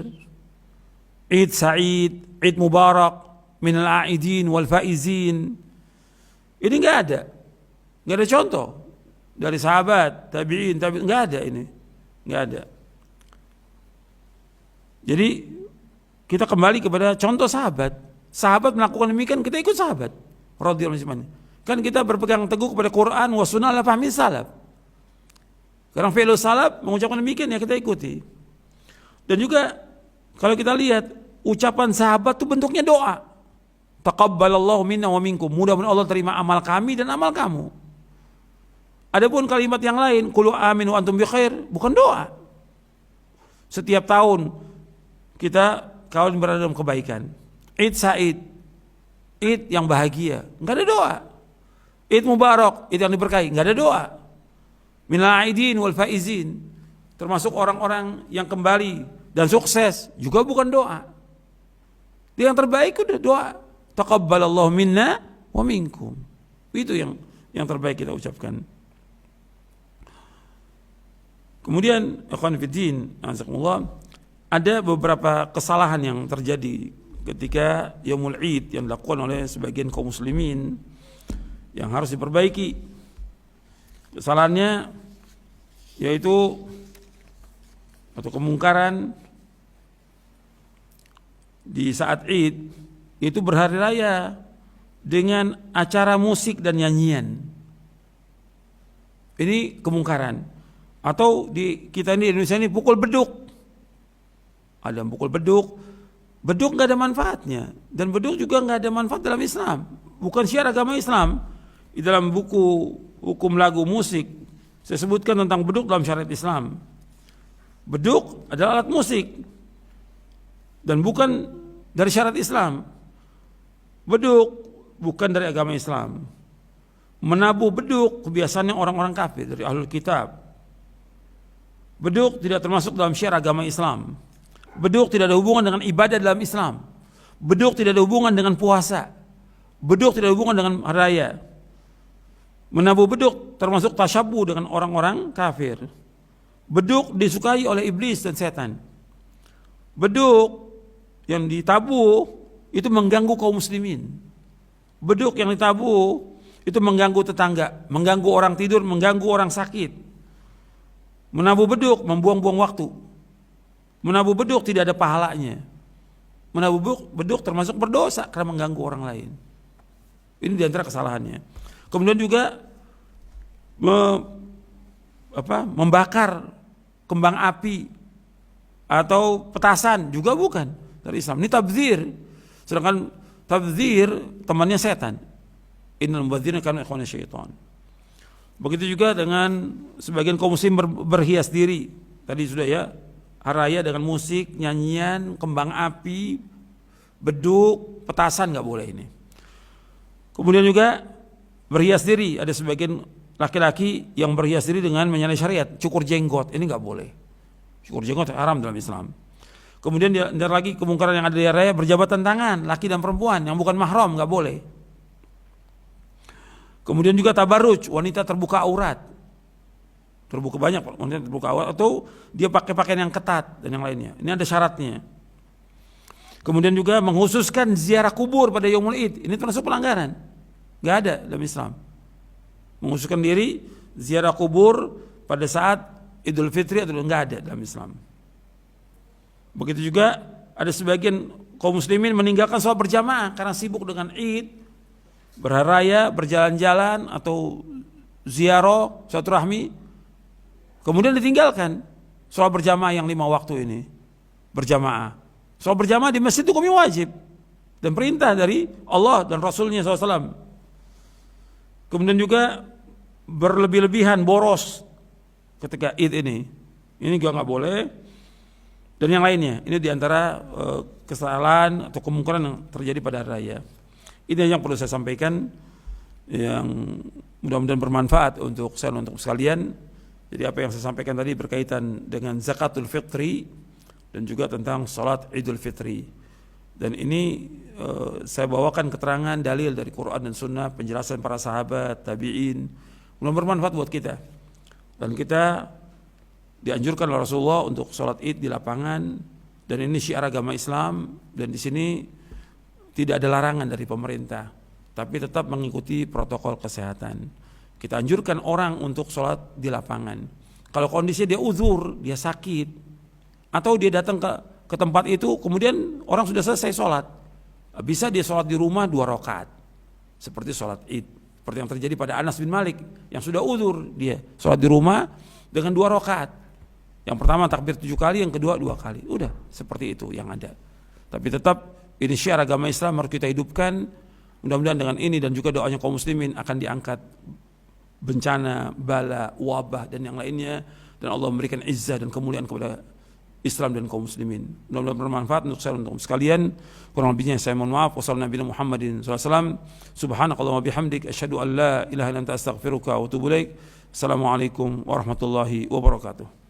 Id Sa'id, Id Mubarak, minal a'idin wal faizin. Ini enggak ada. Enggak ada contoh dari sahabat, tabi'in, enggak ada ini. Enggak ada. Jadi kita kembali kepada contoh sahabat. Sahabat melakukan demikian, kita ikut sahabat radhiyallahu anhu. Kan kita berpegang teguh kepada Quran wa sunnah ala fahmi salaf. Sekarang fi'lus salaf mengucapkan demikian, ya kita ikuti. Dan juga kalau kita lihat ucapan sahabat itu bentuknya doa. Taqabbalallahu minna wa minkum. Mudah-mudahan Allah terima amal kami dan amal kamu. Adapun kalimat yang lain, qulu amin wa antum bi khair, bukan doa. Setiap tahun kita kalian berada dalam kebaikan. Id Sa'id, Id yang bahagia, enggak ada doa. Id Mubarak, Id yang diberkahi, enggak ada doa. Minal aidin wal faizin, termasuk orang-orang yang kembali dan sukses, juga bukan doa. Yang terbaik udah doa. Taqabbalallahu minna wa minkum. Itu yang terbaik kita ucapkan. Kemudian ikhwan fillah, azakumullah, ada beberapa kesalahan yang terjadi ketika Yaumul Id yang dilakukan oleh sebagian kaum muslimin yang harus diperbaiki. Kesalahannya yaitu atau kemungkaran di saat Id itu berhari raya dengan acara musik dan nyanyian. Ini kemungkaran. Atau di kita ini di Indonesia ini pukul beduk. Ada yang pukul beduk. Beduk nggak ada manfaatnya, dan beduk juga nggak ada manfaat dalam Islam. Bukan syiar agama Islam. Di dalam buku hukum lagu musik saya sebutkan tentang beduk dalam syariat Islam. Beduk adalah alat musik dan bukan dari syariat Islam. Beduk bukan dari agama Islam. Menabuh beduk kebiasaannya orang-orang kafir dari ahlul kitab. Beduk tidak termasuk dalam syiar agama Islam. Beduk tidak ada hubungan dengan ibadah dalam Islam. Beduk tidak ada hubungan dengan puasa. Beduk tidak ada hubungan dengan hari raya. Menabuh beduk termasuk tasyabuh dengan orang-orang kafir. Beduk disukai oleh iblis dan setan. Beduk yang ditabuh itu mengganggu kaum muslimin. Beduk yang ditabuh itu mengganggu tetangga, mengganggu orang tidur, mengganggu orang sakit. Menabuh beduk membuang-buang waktu. Menabuh beduk tidak ada pahalanya. Menabuh beduk termasuk berdosa karena mengganggu orang lain. Ini diantara kesalahannya. Kemudian juga membakar kembang api atau petasan juga bukan dari Islam. Ini tabdzir. Sedangkan tabdzir temannya setan. Innal mubadzirina kanu ikhwana syaitan. Begitu juga dengan sebagian kaum muslim berhias diri. Tadi sudah ya. Hari raya dengan musik, nyanyian, kembang api, beduk, petasan nggak boleh ini. Kemudian juga berhias diri. Ada sebagian laki-laki yang berhias diri dengan menyalahi syariat, cukur jenggot, ini nggak boleh. Cukur jenggot haram dalam Islam. Kemudian dia lagi kemungkaran yang ada di raya, berjabatan tangan, laki dan perempuan yang bukan mahram, nggak boleh. Kemudian juga tabarruj, wanita terbuka aurat, terbuka banyak wanita terbuka aurat, atau dia pakai pakaian yang ketat dan yang lainnya. Ini ada syaratnya. Kemudian juga menghususkan ziarah kubur pada Yaumul Id, ini termasuk pelanggaran, nggak ada dalam Islam. Menghususkan diri ziarah kubur pada saat Idul Fitri atau nggak ada dalam Islam. Begitu juga ada sebagian kaum muslimin meninggalkan sholat berjamaah karena sibuk dengan Id, berhari raya, berjalan-jalan atau ziarah, silaturahmi. Kemudian ditinggalkan sholat berjamaah yang 5 waktu ini, berjamaah. Sholat berjamaah di masjid itu hukumnya wajib dan perintah dari Allah dan Rasulnya SAW. Kemudian juga berlebih-lebihan, boros ketika Id ini juga nggak boleh. Dan yang lainnya, ini diantara kesalahan atau kemungkaran yang terjadi pada hari raya. Ini yang perlu saya sampaikan, yang mudah-mudahan bermanfaat untuk saya dan untuk sekalian. Jadi apa yang saya sampaikan tadi berkaitan dengan zakatul fitri dan juga tentang salat Idul Fitri. Dan ini saya bawakan keterangan dalil dari Quran dan Sunnah, penjelasan para sahabat, tabi'in, mudah bermanfaat buat kita. Dan kita dianjurkan oleh Rasulullah untuk sholat Id di lapangan, dan ini syiar agama Islam, dan di sini tidak ada larangan dari pemerintah, tapi tetap mengikuti protokol kesehatan. Kita anjurkan orang untuk sholat di lapangan. Kalau kondisinya dia uzur, dia sakit, atau dia datang ke tempat itu, kemudian orang sudah selesai sholat, bisa dia sholat di rumah 2 rakaat, seperti sholat Id, seperti yang terjadi pada Anas bin Malik yang sudah uzur, dia sholat di rumah dengan 2 rakaat. Yang pertama takbir 7 kali, yang kedua 2 kali. Udah, seperti itu yang ada. Tapi tetap ini syiar agama Islam harus kita hidupkan. Mudah-mudahan dengan ini dan juga doanya kaum muslimin akan diangkat bencana, bala, wabah dan yang lainnya, dan Allah memberikan izzah dan kemuliaan kepada Islam dan kaum muslimin. Mudah-mudahan bermanfaat untuk saya dan untuk sekalian. Kurang lebihnya saya mohon maaf. Wassalamualaikum warahmatullahi wabarakatuh. Subhanakallahumma bihamdik asyhadu an la ilaha illa anta astaghfiruka wa atubu ilaik. Assalamualaikum warahmatullahi wabarakatuh.